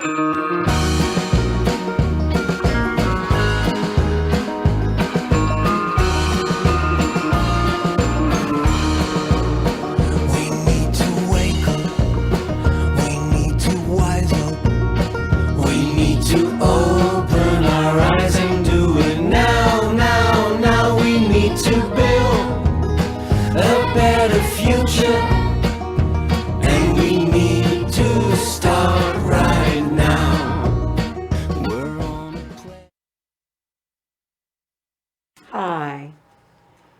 We need to wake up. We need to wise up. We need to open our eyes and do it now, now, now. We need to build a better future, and we need to start right now. We're on a plane. Hi,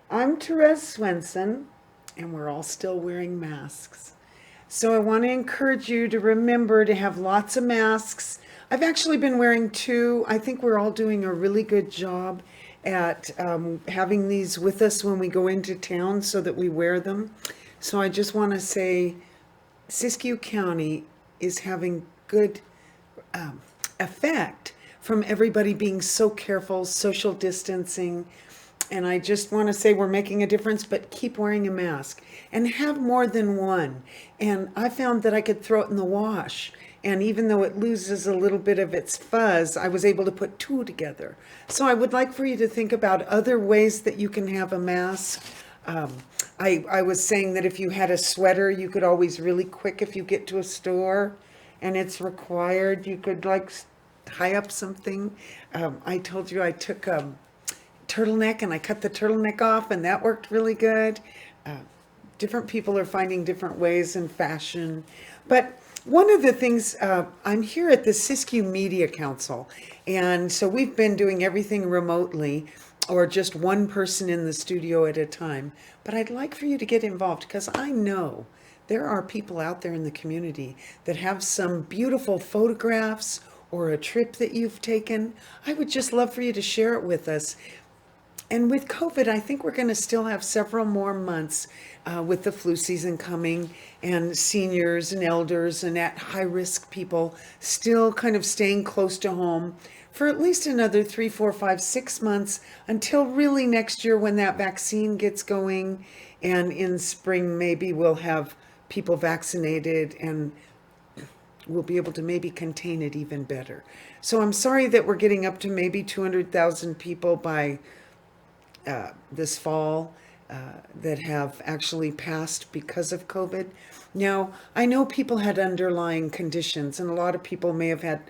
I'm Therese Swenson, and we're all still wearing masks. So I want to encourage you to remember to have lots of masks. I've actually been wearing two. I think we're all doing a really good job at having these with us when we go into town so that we wear them. So I just want to say Siskiyou County is having good effect from everybody being so careful, social distancing. And I just want to say we're making a difference, but keep wearing a mask and have more than one. And I found that I could throw it in the wash. And even though it loses a little bit of its fuzz, I was able to put two together. So I would like for you to think about other ways that you can have a mask. I was saying that if you had a sweater, you could always really quick, if you get to a store and it's required, you could like tie up something. I told you I took turtleneck and I cut the turtleneck off, and that worked really good. Different people are finding different ways in fashion. But one of the things, I'm here at the Siskiyou Media Council, and so we've been doing everything remotely or just one person in the studio at a time. But I'd like for you to get involved because I know there are people out there in the community that have some beautiful photographs or a trip that you've taken. I would just love for you to share it with us. And with COVID, I think we're going to still have several more months with the flu season coming, and seniors and elders and at high risk people still kind of staying close to home for at least another 3, 4, 5, 6 months until really next year when that vaccine gets going. And in spring, maybe we'll have people vaccinated and we'll be able to maybe contain it even better. So I'm sorry that we're getting up to maybe 200,000 people by this fall that have actually passed because of COVID. Now, I know people had underlying conditions, and a lot of people may have had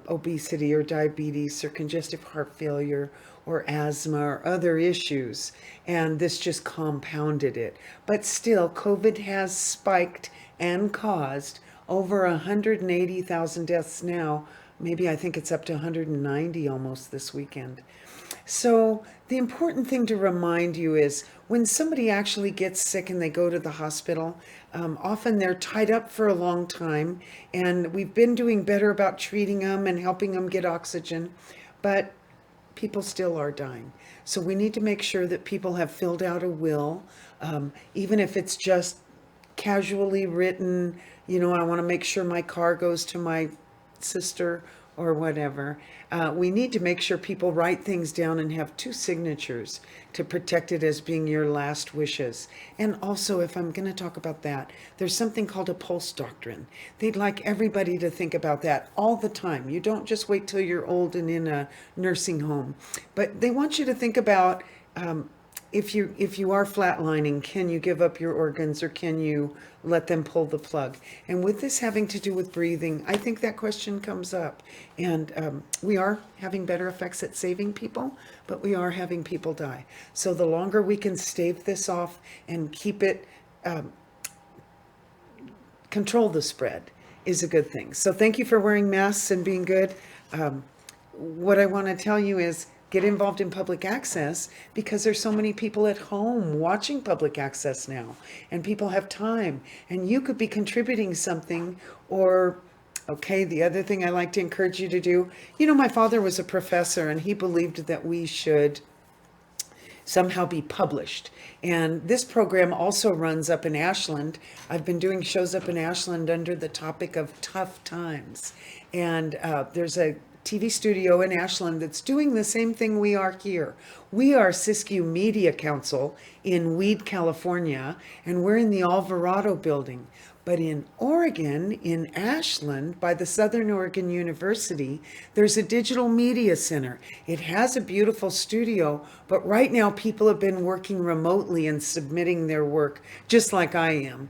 obesity or diabetes or congestive heart failure or asthma or other issues, and this just compounded it. But still, COVID has spiked and caused over 180,000 deaths now. Maybe I think it's up to 190 almost this weekend. So the important thing to remind you is when somebody actually gets sick and they go to the hospital, often they're tied up for a long time, and we've been doing better about treating them and helping them get oxygen, but people still are dying. So we need to make sure that people have filled out a will, even if it's just casually written, I want to make sure my car goes to my sister or whatever. We need to make sure people write things down and have 2 signatures to protect it as being your last wishes. And also, if I'm going to talk about that, there's something called a pulse doctrine. They'd like everybody to think about that all the time. You don't just wait till you're old and in a nursing home, but they want you to think about if you are flatlining, can you give up your organs or can you let them pull the plug? And with this having to do with breathing, I think that question comes up. And we are having better effects at saving people, but we are having people die. So the longer we can stave this off and keep it, control the spread is a good thing. So thank you for wearing masks and being good. What I want to tell you is get involved in public access because there's so many people at home watching public access now, and people have time, and you could be contributing something. Or okay, the other thing I like to encourage you to do, my father was a professor and he believed that we should somehow be published. And this program also runs up in Ashland. I've been doing shows up in Ashland under the topic of tough times. And there's a TV studio in Ashland that's doing the same thing we are here. We are Siskiyou Media Council in Weed, California, and we're in the Alvarado building. But in Oregon, in Ashland, by the Southern Oregon University, there's a digital media center. It has a beautiful studio, but right now people have been working remotely and submitting their work, just like I am,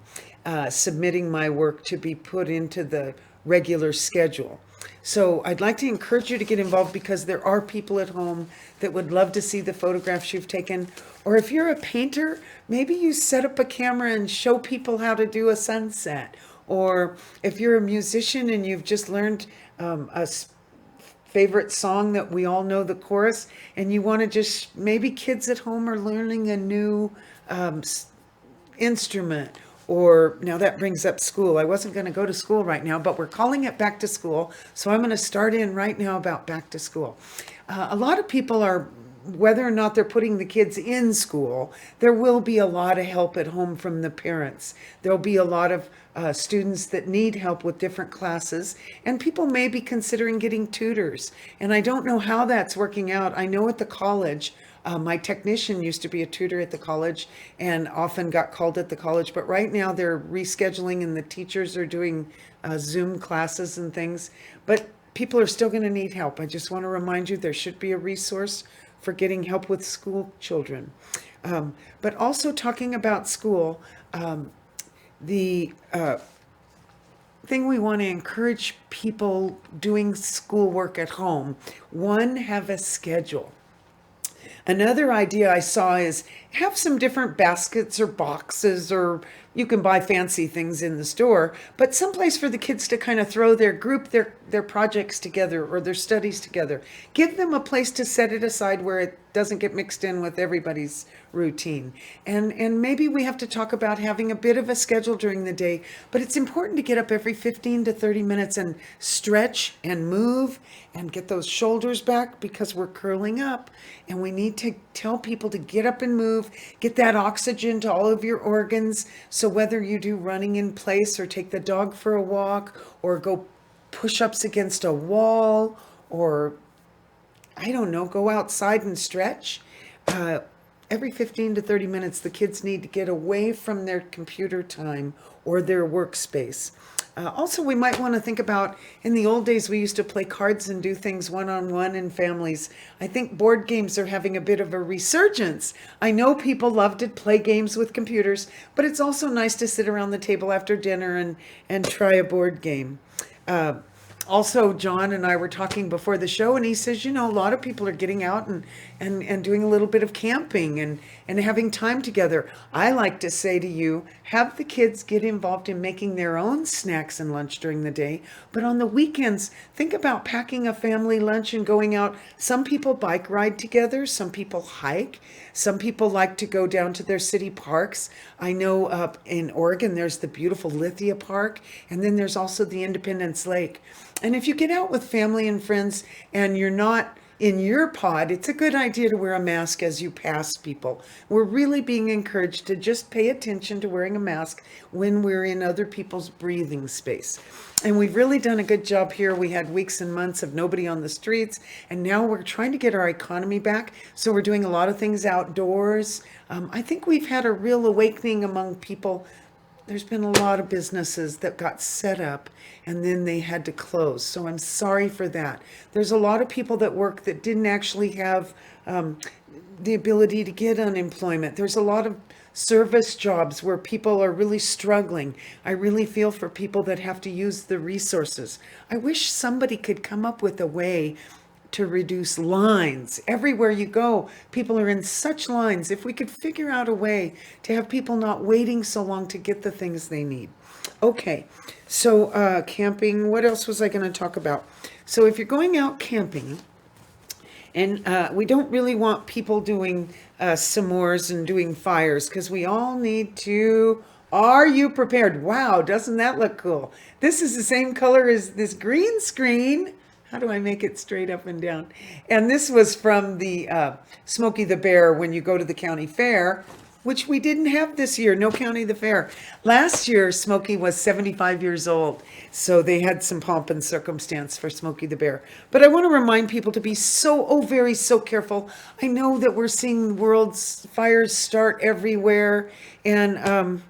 submitting my work to be put into the regular schedule. So I'd like to encourage you to get involved because there are people at home that would love to see the photographs you've taken. Or if you're a painter, maybe you set up a camera and show people how to do a sunset. Or if you're a musician and you've just learned favorite song that we all know the chorus, and you want to just, maybe kids at home are learning a new instrument. Or now that brings up school. I wasn't going to go to school right now, but we're calling it back to school. So I'm going to start in right now about back to school. A lot of people are, whether or not they're putting the kids in school, there will be a lot of help at home from the parents. There'll be a lot of students that need help with different classes, and people may be considering getting tutors. And I don't know how that's working out. I know at the college, my technician used to be a tutor at the college and often got called at the college, but right now they're rescheduling and the teachers are doing Zoom classes and things. But people are still going to need help. I just want to remind you there should be a resource for getting help with school children. But also talking about school, the thing we want to encourage people doing schoolwork at home, one, have a schedule. Another idea I saw is have some different baskets or boxes, or you can buy fancy things in the store, but someplace for the kids to kind of throw their projects together or their studies together. Give them a place to set it aside where it doesn't get mixed in with everybody's routine. And maybe we have to talk about having a bit of a schedule during the day, but it's important to get up every 15 to 30 minutes and stretch and move and get those shoulders back because we're curling up, and we need to tell people to get up and move, get that oxygen to all of your organs. So whether you do running in place or take the dog for a walk or go push-ups against a wall, or I don't know, go outside and stretch. Every 15 to 30 minutes, the kids need to get away from their computer time or their workspace. Also, we might want to think about, in the old days, we used to play cards and do things one-on-one in families. I think board games are having a bit of a resurgence. I know people love to play games with computers, but it's also nice to sit around the table after dinner and try a board game. Also, John and I were talking before the show, and he says, a lot of people are getting out and doing a little bit of camping and having time together. I like to say to you, have the kids get involved in making their own snacks and lunch during the day, but on the weekends, think about packing a family lunch and going out. Some people bike ride together, some people hike, some people like to go down to their city parks. I know up in Oregon, there's the beautiful Lithia Park, and then there's also the Independence Lake. And if you get out with family and friends and you're not in your pod, it's a good idea to wear a mask as you pass people. We're really being encouraged to just pay attention to wearing a mask when we're in other people's breathing space. And we've really done a good job here. We had weeks and months of nobody on the streets, and now we're trying to get our economy back. So we're doing a lot of things outdoors. I think we've had a real awakening among people. There's been a lot of businesses that got set up and then they had to close. So I'm sorry for that. There's a lot of people that work that didn't actually have the ability to get unemployment. There's a lot of service jobs where people are really struggling. I really feel for people that have to use the resources. I wish somebody could come up with a way to reduce lines. Everywhere you go, people are in such lines. If we could figure out a way to have people not waiting so long to get the things they need. Okay, so camping, what else was I going to talk about? So if you're going out camping, and we don't really want people doing s'mores and doing fires, because we all need to. Are you prepared? Wow, doesn't that look cool? This is the same color as this green screen. How do I make it straight up and down? And this was from the Smokey the Bear when you go to the county fair. which we didn't have this year. No County the Fair. Last year, Smokey was 75 years old, so they had some pomp and circumstance for Smokey the Bear. But I want to remind people to be so careful. I know that we're seeing world's fires start everywhere, and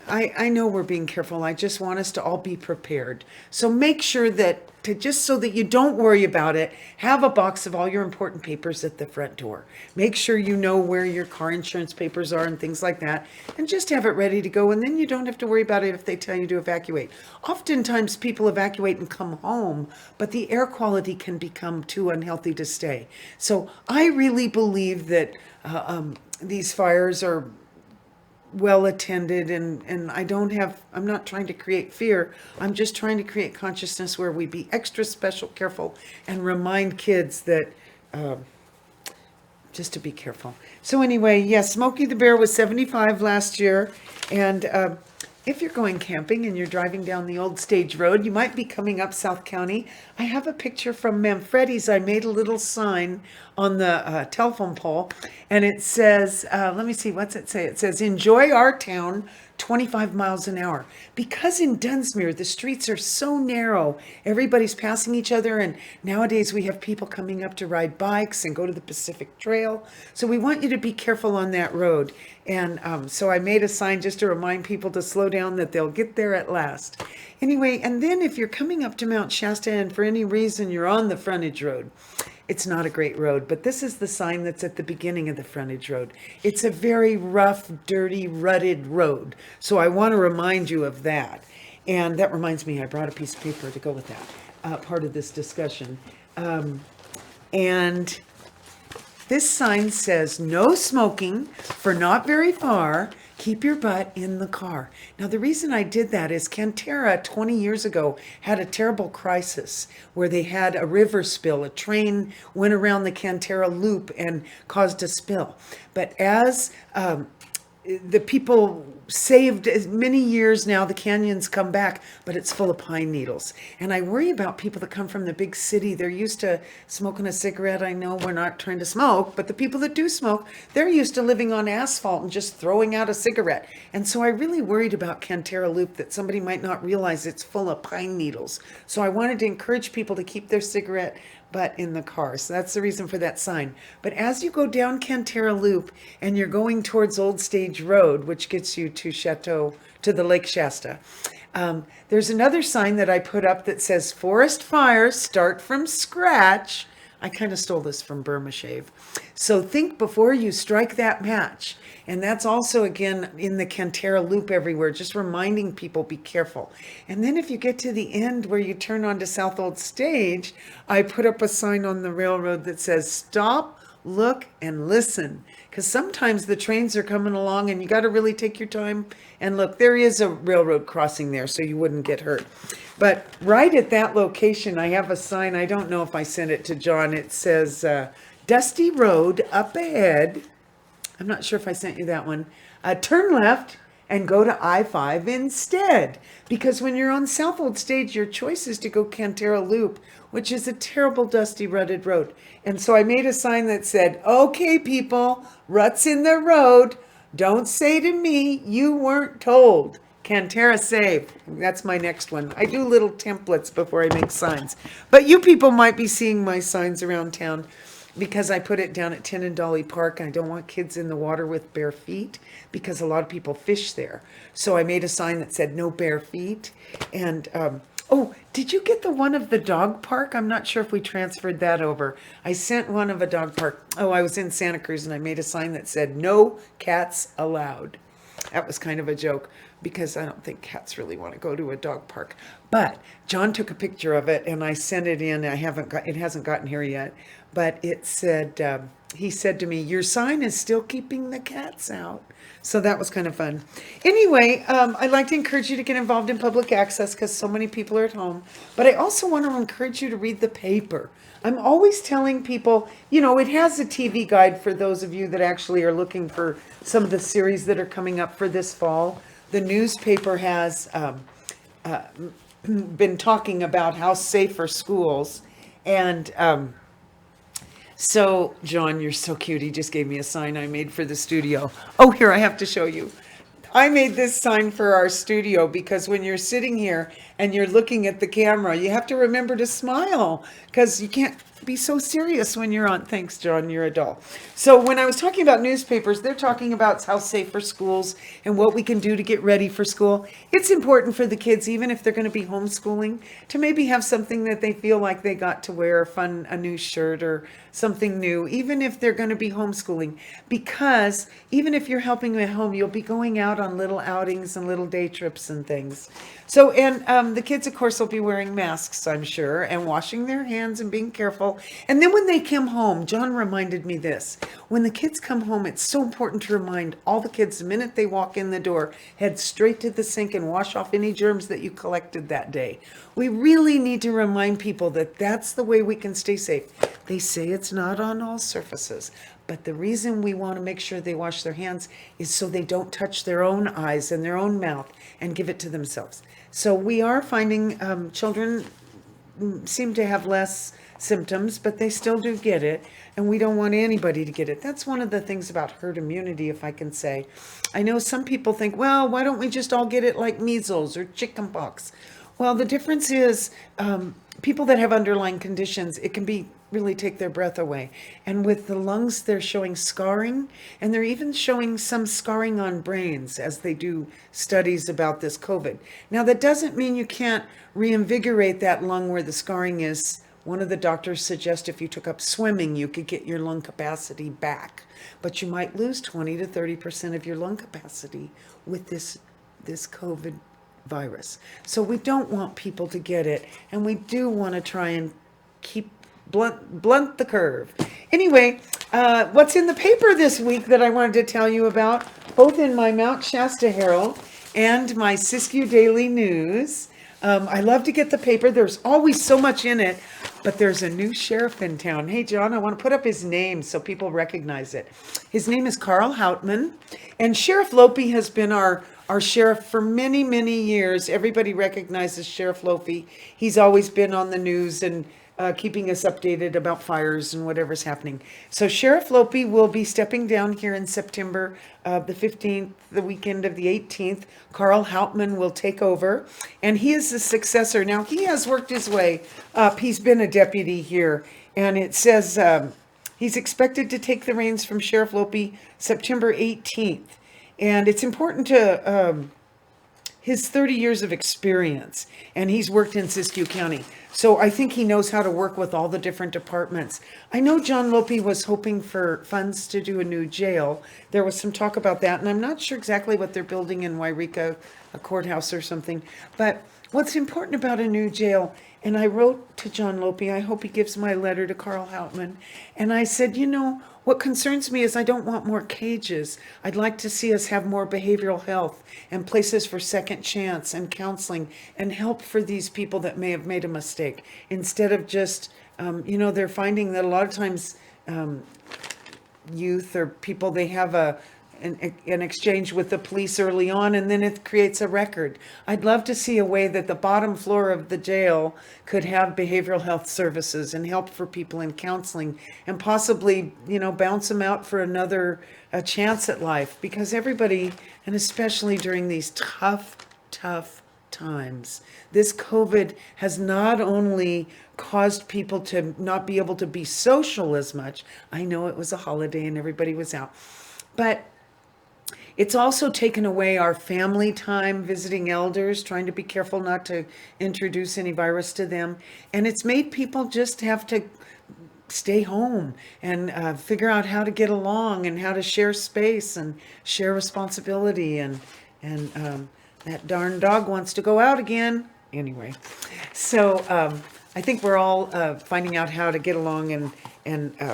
I know we're being careful. I just want us to all be prepared. So make sure that, just so that you don't worry about it, have a box of all your important papers at the front door. Make sure you know where your car insurance papers are and things like that, and just have it ready to go. And then you don't have to worry about it if they tell you to evacuate. Oftentimes people evacuate and come home, but the air quality can become too unhealthy to stay. So I really believe that these fires are well attended, and I'm not trying to create fear. I'm just trying to create consciousness where we be extra special careful and remind kids that just to be careful. So anyway, yes, Smokey the Bear was 75 last year, and if you're going camping and you're driving down the old stage road, you might be coming up South County. I have a picture from Manfredi's. I made a little sign on the telephone pole, and it says, let me see, what's it say? It says, enjoy our town, 25 miles an hour. Because in Dunsmuir, the streets are so narrow, everybody's passing each other, and nowadays we have people coming up to ride bikes and go to the Pacific Trail. So we want you to be careful on that road. And so I made a sign just to remind people to slow down, that they'll get there at last. Anyway, and then if you're coming up to Mount Shasta and for any reason you're on the frontage road, it's not a great road, but this is the sign that's at the beginning of the frontage road. It's a very rough, dirty, rutted road. So I want to remind you of that. And that reminds me, I brought a piece of paper to go with that, part of this discussion. And this sign says, no smoking for not very far. Keep your butt in the car. Now, the reason I did that is Cantera 20 years ago had a terrible crisis where they had a river spill. A train went around the Cantera loop and caused a spill. But as the people saved as many years now, the canyons come back, but it's full of pine needles. And I worry about people that come from the big city. They're used to smoking a cigarette. I know we're not trying to smoke, but the people that do smoke, they're used to living on asphalt and just throwing out a cigarette. And so I really worried about Cantera Loop, that somebody might not realize it's full of pine needles. So I wanted to encourage people to keep their cigarette butt in the car. So that's the reason for that sign. But as you go down Cantera Loop and you're going towards Old Stage Road, which gets you to the Lake Shasta, there's another sign that I put up that says, forest fires start from scratch. I kind of stole this from Burma Shave. So think before you strike that match. And that's also, again, in the Cantera Loop everywhere, just reminding people, be careful. And then if you get to the end where you turn onto South Old Stage, I put up a sign on the railroad that says, stop, look, and listen. Because sometimes the trains are coming along and you got to really take your time and look. There is a railroad crossing there, so you wouldn't get hurt. But right at that location, I have a sign. I don't know if I sent it to John. It says, Dusty Road up ahead. I'm not sure if I sent you that one. Turn left and go to I-5 instead. Because when you're on South Old Stage, your choice is to go Cantera Loop, which is a terrible, dusty, rutted road. And so I made a sign that said, okay, people, ruts in the road. Don't say to me, you weren't told. Cantera saved. That's my next one. I do little templates before I make signs. But you people might be seeing my signs around town, because I put it down at Tin and Dolly Park. I don't want kids in the water with bare feet, because a lot of people fish there. So I made a sign that said no bare feet. And oh, did you get the one of the dog park? I'm not sure if we transferred that over. I sent one of a dog park. Oh, I was in Santa Cruz and I made a sign that said no cats allowed. That was kind of a joke, because I don't think cats really want to go to a dog park. But John took a picture of it and I sent it in. It hasn't gotten here yet, but it said, he said to me, your sign is still keeping the cats out. So that was kind of fun. Anyway, I'd like to encourage you to get involved in public access, because so many people are at home. But I also want to encourage you to read the paper. I'm always telling people, it has a TV guide for those of you that actually are looking for some of the series that are coming up for this fall. The newspaper has been talking about how safe are schools. And So, John, you're so cute. He just gave me a sign I made for the studio. Oh, here, I have to show you. I made this sign for our studio because when you're sitting here and you're looking at the camera, you have to remember to smile because you can't be so serious when you're on. Thanks, John, you're a doll. So when I was talking about newspapers, they're talking about how safe are schools and what we can do to get ready for school. It's important for the kids, even if they're going to be homeschooling, to maybe have something that they feel like they got to wear, a new shirt or something new, even if they're going to be homeschooling. Because even if you're helping them at home, you'll be going out on little outings and little day trips and things. So, and the kids, of course, will be wearing masks, I'm sure, and washing their hands and being careful. And then when they come home, John reminded me this. When the kids come home, it's so important to remind all the kids the minute they walk in the door, head straight to the sink and wash off any germs that you collected that day. We really need to remind people that that's the way we can stay safe. They say it's not on all surfaces, but the reason we want to make sure they wash their hands is so they don't touch their own eyes and their own mouth and give it to themselves. So we are finding children seem to have less symptoms, but they still do get it, and we don't want anybody to get it. That's one of the things about herd immunity, if I can say. I know some people think, well, why don't we just all get it like measles or chickenpox? Well, the difference is people that have underlying conditions, it can be really take their breath away. And with the lungs, they're showing scarring, and they're even showing some scarring on brains as they do studies about this COVID. Now, that doesn't mean you can't reinvigorate that lung where the scarring is. One of the doctors suggests if you took up swimming, you could get your lung capacity back, but you might lose 20 to 30% of your lung capacity with this COVID virus. So we don't want people to get it, and we do want to try and blunt the curve. Anyway, what's in the paper this week that I wanted to tell you about, both in my Mount Shasta Herald and my Siskiyou Daily News. I love to get the paper. There's always so much in it, but there's a new sheriff in town. Hey, John, I want to put up his name so people recognize it. His name is Carl Hautman, and Sheriff Lope has been our sheriff for many, many years. Everybody recognizes Sheriff Lope. He's always been on the news and keeping us updated about fires and whatever's happening. So Sheriff Lope will be stepping down here in September the 15th, the weekend of the 18th. Carl Hautman will take over, and he is the successor. Now, he has worked his way up. He's been a deputy here, and it says he's expected to take the reins from Sheriff Lope September 18th. And it's important to his 30 years of experience, and he's worked in Siskiyou County. So I think he knows how to work with all the different departments. I know John Lope was hoping for funds to do a new jail. There was some talk about that, and I'm not sure exactly what they're building in Wairika, a courthouse or something. But what's important about a new jail, and I wrote to John Lope, I hope he gives my letter to Carl Hautman, and I said, you know, what concerns me is I don't want more cages. I'd like to see us have more behavioral health and places for second chance and counseling and help for these people that may have made a mistake. Instead of just, they're finding that a lot of times youth or people, they have an exchange with the police early on, and then it creates a record. I'd love to see a way that the bottom floor of the jail could have behavioral health services and help for people in counseling, and possibly, bounce them out for another chance at life, because everybody, and especially during these tough times, this COVID has not only caused people to not be able to be social as much. I know it was a holiday and everybody was out, but it's also taken away our family time, visiting elders, trying to be careful not to introduce any virus to them. And it's made people just have to stay home and figure out how to get along and how to share space and share responsibility. And that darn dog wants to go out again. Anyway, so I think we're all finding out how to get along, and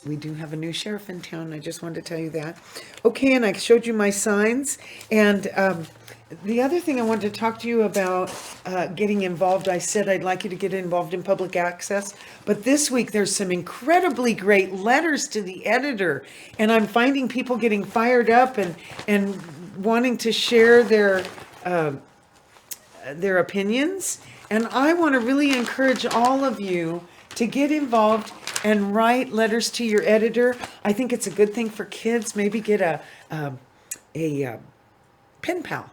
we do have a new sheriff in town. I just wanted to tell you that. Okay, and I showed you my signs. And the other thing I wanted to talk to you about getting involved, I said I'd like you to get involved in public access. But this week there's some incredibly great letters to the editor. And I'm finding people getting fired up and wanting to share their opinions. And I want to really encourage all of you to get involved and write letters to your editor. I think it's a good thing for kids. Maybe get a pen pal.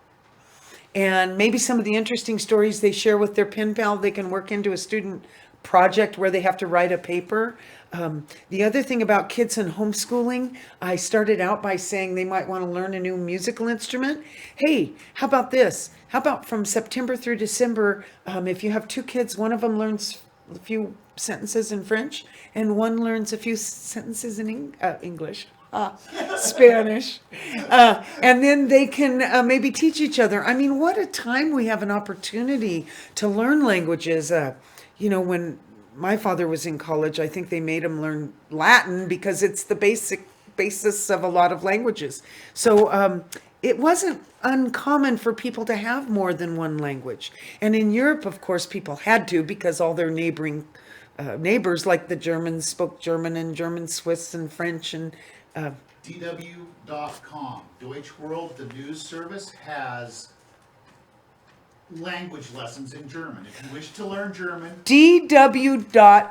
And maybe some of the interesting stories they share with their pen pal, they can work into a student project where they have to write a paper. The other thing about kids and homeschooling, I started out by saying they might want to learn a new musical instrument. Hey, how about this? How about from September through December, if you have two kids, one of them learns a few sentences in French and one learns a few sentences in English. Spanish. And then they can maybe teach each other. I mean, what a time we have an opportunity to learn languages. When my father was in college, I think they made him learn Latin because it's the basis of a lot of languages. So it wasn't uncommon for people to have more than one language. And in Europe, of course, people had to because all their neighbors, like the Germans, spoke German and German Swiss and French and DW.com, Deutsche World, the news service, has language lessons in German. If you wish to learn German, DW.com,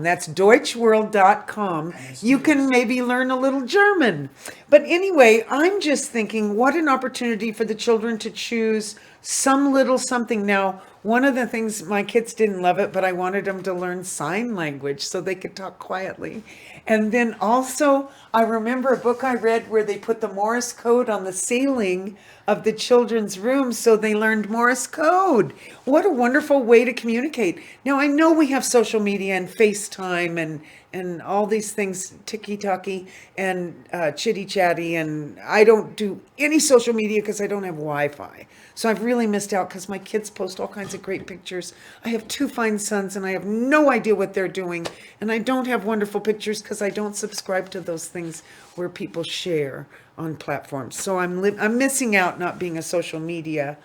that's deutschworld.com. You can maybe learn a little German. But anyway, I'm just thinking, what an opportunity for the children to choose some little something. Now, one of the things, my kids didn't love it, but I wanted them to learn sign language so they could talk quietly. And then also, I remember a book I read where they put the Morse code on the ceiling of the children's room so they learned Morse code. What a wonderful way to communicate. Now, I know we have social media and FaceTime and all these things, ticky-tacky and chitty-chatty, and I don't do any social media because I don't have Wi-Fi. So I've really missed out because my kids post all kinds of great pictures. I have two fine sons and I have no idea what they're doing. And I don't have wonderful pictures because I don't subscribe to those things where people share on platforms. So I'm missing out not being a social meteorite.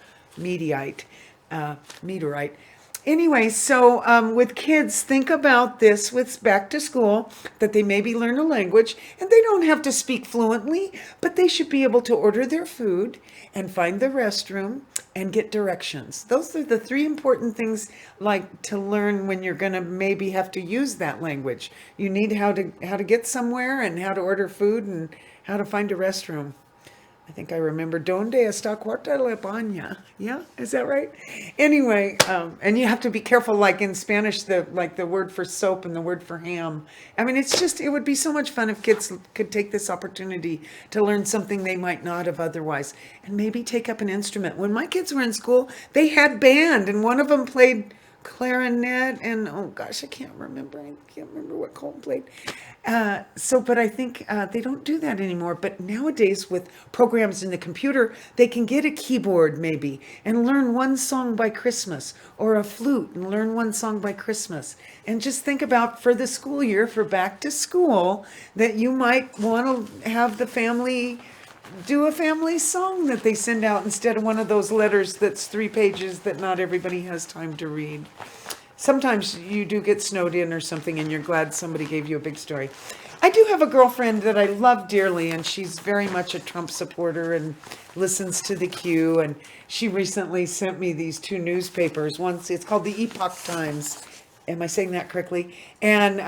Anyway, so with kids, think about this with back to school, that they maybe learn a language and they don't have to speak fluently, but they should be able to order their food and find the restroom and get directions. Those are the three important things like to learn when you're going to maybe have to use that language. You need how to get somewhere and how to order food and how to find a restroom. I think I remember donde está cuarta la baña. Yeah, is that right? Anyway, and you have to be careful, like in Spanish, the word for soap and the word for ham. I mean, it would be so much fun if kids could take this opportunity to learn something they might not have otherwise, and maybe take up an instrument. When my kids were in school, they had band, and one of them played clarinet, and oh gosh, I can't remember what Colton played. But I think they don't do that anymore. But nowadays, with programs in the computer, they can get a keyboard maybe and learn one song by Christmas, or a flute and learn one song by Christmas. And just think about for the school year, for back to school, that you might want to have the family do a family song that they send out instead of one of those letters that's 3 pages that not everybody has time to read. Sometimes you do get snowed in or something and you're glad somebody gave you a big story. I do have a girlfriend that I love dearly, and she's very much a Trump supporter and listens to the Q, and she recently sent me these 2 newspapers. It's called the Epoch Times. Am I saying that correctly? And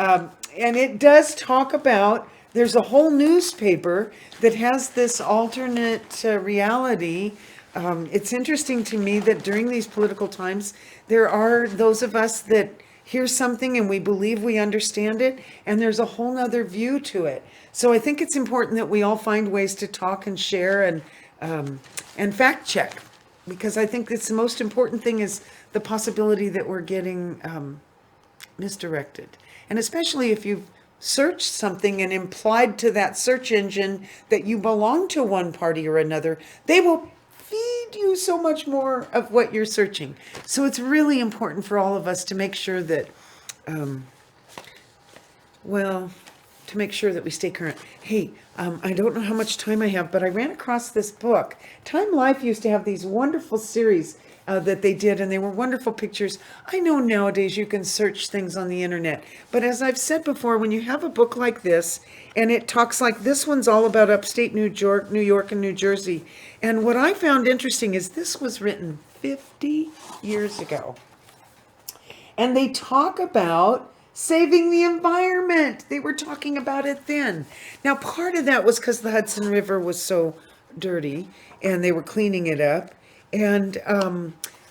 it does talk about, there's a whole newspaper that has this alternate reality. It's interesting to me that during these political times, there are those of us that hear something and we believe we understand it, and there's a whole nother view to it. So I think it's important that we all find ways to talk and share and fact check, because I think it's the most important thing is the possibility that we're getting misdirected. And especially if you've searched something and implied to that search engine that you belong to one party or another, they will feed you so much more of what you're searching. So it's really important for all of us to make sure that, to make sure that we stay current. Hey, I don't know how much time I have, but I ran across this book. Time Life used to have these wonderful series that they did, and they were wonderful pictures. I know nowadays you can search things on the internet, but as I've said before, when you have a book like this, and it talks like this one's all about upstate New York, and New Jersey. And what I found interesting is this was written 50 years ago. And they talk about saving the environment. They were talking about it then. Now, part of that was because the Hudson River was so dirty and they were cleaning it up. And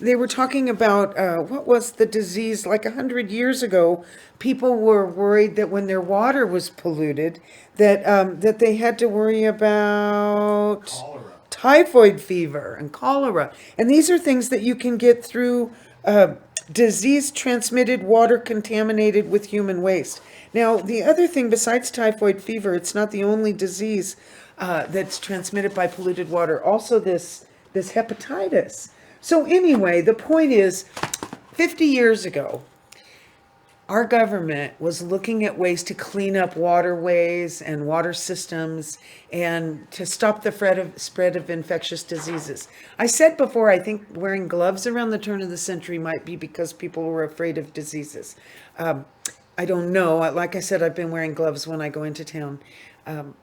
they were talking about what was the disease like 100 years ago. People were worried that when their water was polluted, that they had to worry about Cholera. typhoid fever and cholera. And these are things that you can get through disease transmitted water contaminated with human waste. Now, the other thing besides typhoid fever, it's not the only disease that's transmitted by polluted water. Also this hepatitis. So anyway, the point is 50 years ago, our government was looking at ways to clean up waterways and water systems and to stop the spread of infectious diseases. I said before, I think wearing gloves around the turn of the century might be because people were afraid of diseases. I don't know. Like I said, I've been wearing gloves when I go into town,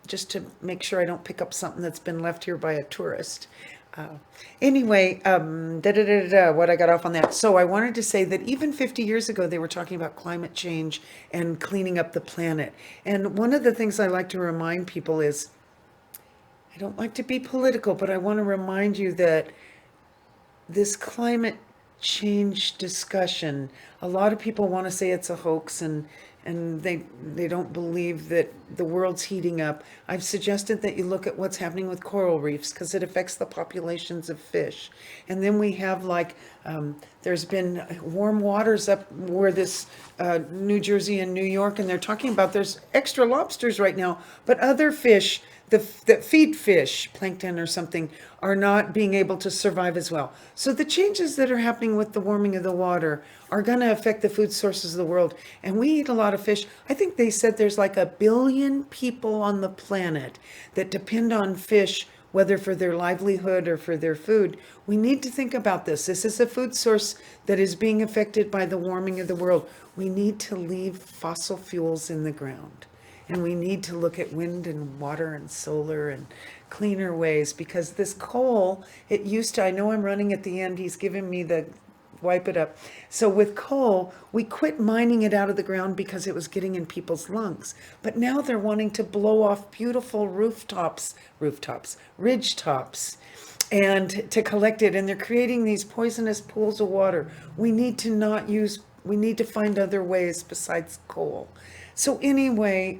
just to make sure I don't pick up something that's been left here by a tourist. Anyway, what I got off on that. So I wanted to say that even 50 years ago, they were talking about climate change and cleaning up the planet. And one of the things I like to remind people is, I don't like to be political, but I want to remind you that this climate change discussion, a lot of people want to say it's a hoax and they don't believe that the world's heating up. I've suggested that you look at what's happening with coral reefs because it affects the populations of fish. And then we have there's been warm waters up where this New Jersey and New York, and they're talking about there's extra lobsters right now, but other fish that feed fish, plankton or something, are not being able to survive as well. So the changes that are happening with the warming of the water are going to affect the food sources of the world. And we eat a lot of fish. I think they said there's like 1 billion people on the planet that depend on fish, whether for their livelihood or for their food. We need to think about this. This is a food source that is being affected by the warming of the world. We need to leave fossil fuels in the ground. And we need to look at wind and water and solar and cleaner ways, because this coal, it used to, I know I'm running at the end, he's giving me the wipe it up. So with coal, we quit mining it out of the ground because it was getting in people's lungs. But now they're wanting to blow off beautiful ridge tops, and to collect it. And they're creating these poisonous pools of water. We need to find other ways besides coal. So anyway,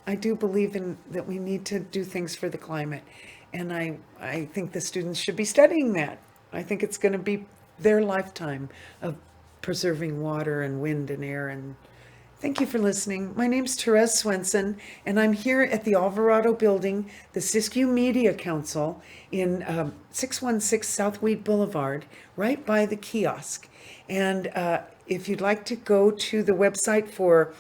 I do believe that we need to do things for the climate. And I think the students should be studying that. I think it's going to be their lifetime of preserving water and wind and air. And thank you for listening. My name's Therese Swenson, and I'm here at the Alvarado Building, the Siskiyou Media Council in 616 South Weed Boulevard, right by the kiosk. And if you'd like to go to the website for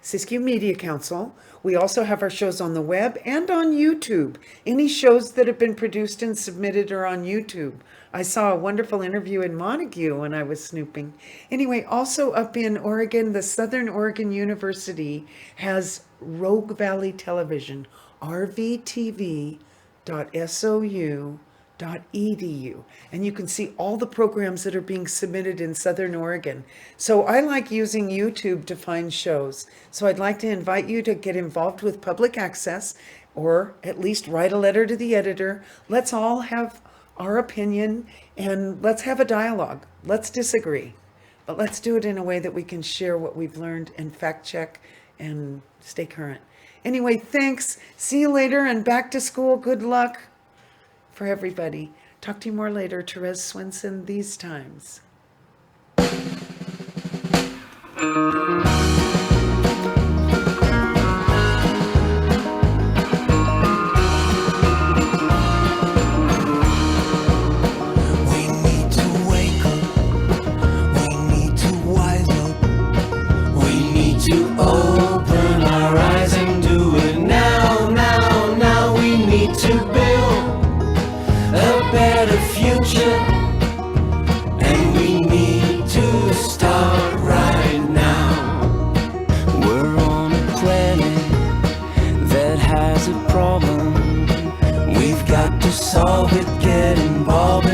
Siskiyou Media Council, we also have our shows on the web and on YouTube. Any shows that have been produced and submitted are on YouTube. I saw a wonderful interview in Montague when I was snooping. Anyway, also up in Oregon, the Southern Oregon University has Rogue Valley Television, rvtv.sou.edu, and you can see all the programs that are being submitted in Southern Oregon. So I like using YouTube to find shows. So I'd like to invite you to get involved with public access, or at least write a letter to the editor. Let's all have our opinion and let's have a dialogue. Let's disagree, but let's do it in a way that we can share what we've learned and fact check and stay current. Anyway, thanks. See you later, and back to school. Good luck for everybody. Talk to you more later. Therese Swenson, These Times. We need to wake up. We need to wise up. We need to open our eyes and do it now, now, now. We need to build a better future, and we need to start right now. We're on a planet that has a problem. We've got to solve it, get involved.